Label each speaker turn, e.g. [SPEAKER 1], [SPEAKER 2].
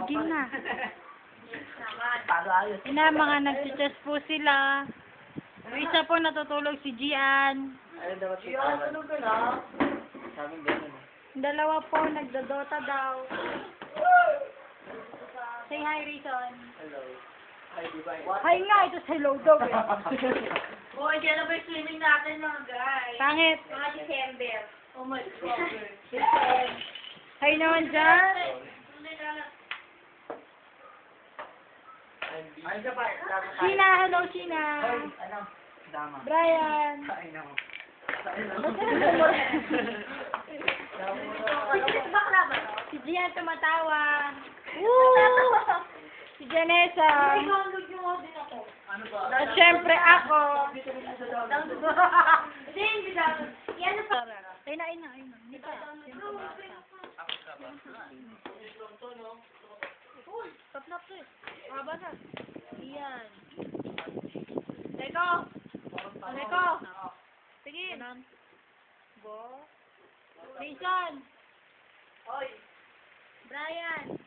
[SPEAKER 1] Sige na.
[SPEAKER 2] Talo ayos.
[SPEAKER 1] Ina, mga nagsichess po sila. Yung isa po natutulog si Gian.
[SPEAKER 2] Ayun dapat si tulog ka na. Sabi ganun.
[SPEAKER 1] Yung dalawa po nagdodota daw. Say hi, Rizon.
[SPEAKER 2] Hello. Hi, Divine.
[SPEAKER 1] Hi nga, ito hello daw.
[SPEAKER 3] Boy, kaya na ba yung swimming natin mga guys?
[SPEAKER 1] Pangit.
[SPEAKER 3] Mga December. Oh my God.
[SPEAKER 1] Hi naman dyan.
[SPEAKER 2] Ayun ka pa.
[SPEAKER 1] Sina, hello Sina.
[SPEAKER 2] Hoy, ano? Dama.
[SPEAKER 1] Brian.
[SPEAKER 2] Kain ako.
[SPEAKER 1] Ba't ka nagmumura?
[SPEAKER 3] Bakla ba to?
[SPEAKER 1] Si Gian tumatawa. Woo! Si Janessa.
[SPEAKER 3] Download nyo din ako.
[SPEAKER 2] Ano ba?
[SPEAKER 1] At syempre ako.
[SPEAKER 3] Hindi, hindi download. Yan na pa.
[SPEAKER 1] Ay na. Hindi pa. Tatlap to eh. Haba na. Iyan. Teko. Sige. Bo. Jason.
[SPEAKER 3] Hoy.
[SPEAKER 1] Brian.